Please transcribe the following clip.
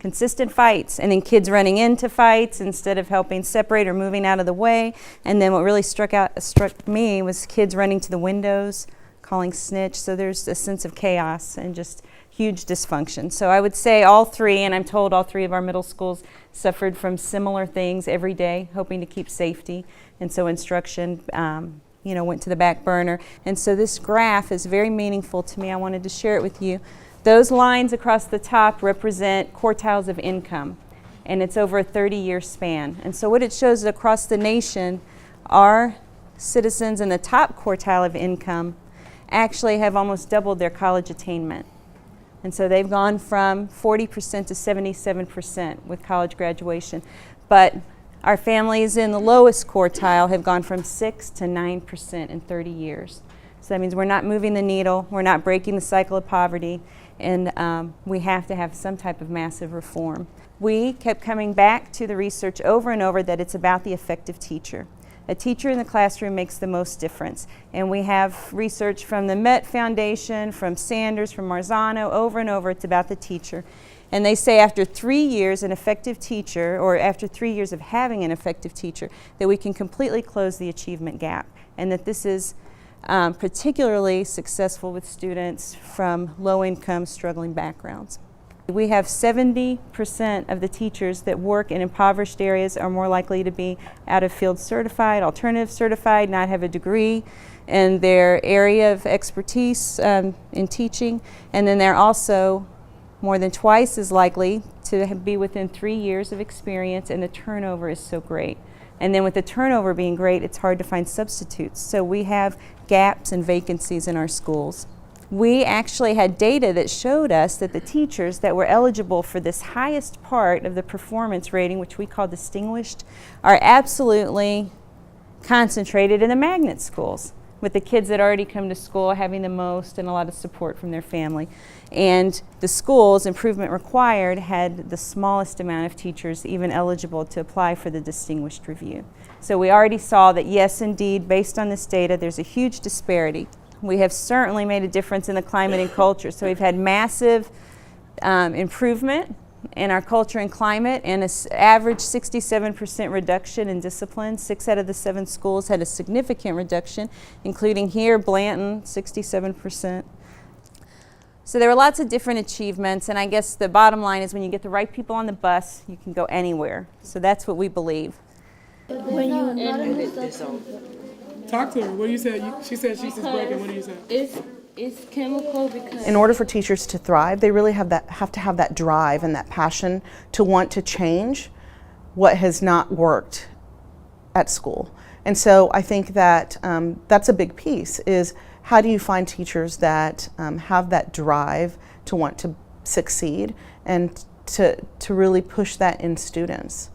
consistent fights, and then kids running into fights instead of helping separate or moving out of the way. And then what really struck me was kids running to the windows, calling snitch. So there's a sense of chaos and just huge dysfunction. So I would say all three, and I'm told all three of our middle schools suffered from similar things every day, hoping to keep safety. And so instruction, went to the back burner. And so this graph is very meaningful to me. I wanted to share it with you. Those lines across the top represent quartiles of income, and it's over a 30-year span. And so what it shows is across the nation, our citizens in the top quartile of income actually have almost doubled their college attainment. And so they've gone from 40% to 77% with college graduation. But our families in the lowest quartile have gone from 6 to 9% in 30 years. So that means we're not moving the needle, we're not breaking the cycle of poverty, and we have to have some type of massive reform. We kept coming back to the research over and over that it's about the effective teacher. A teacher in the classroom makes the most difference. And we have research from the Met Foundation, from Sanders, from Marzano, over and over, it's about the teacher. And they say after 3 years, an effective teacher, or after 3 years of having an effective teacher, that we can completely close the achievement gap. And that this is particularly successful with students from low-income, struggling backgrounds. We have 70% of the teachers that work in impoverished areas are more likely to be out-of-field certified, alternative certified, not have a degree in their area of expertise in teaching. And then they're also more than twice as likely to be within 3 years of experience, and the turnover is so great. And then with the turnover being great, it's hard to find substitutes. So we have gaps and vacancies in our schools. We actually had data that showed us that the teachers that were eligible for this highest part of the performance rating, which we call distinguished, are absolutely concentrated in the magnet schools, with the kids that already come to school having the most and a lot of support from their family. And the schools, improvement required, had the smallest amount of teachers even eligible to apply for the distinguished review. So we already saw that yes, indeed, based on this data, there's a huge disparity. We have certainly made a difference in the climate and culture. So we've had massive improvement in our culture and climate, and an average 67% reduction in discipline. 6 out of the 7 schools had a significant reduction, including here, Blanton, 67%. So there were lots of different achievements, and I guess the bottom line is when you get the right people on the bus, you can go anywhere. So that's what we believe. Talk to her. What do you say? She said she's just breaking. What do you say? It's chemical because in order for teachers to thrive, they really have to have that drive and that passion to want to change what has not worked at school. And so I think that that's a big piece, is how do you find teachers that have that drive to want to succeed and to really push that in students.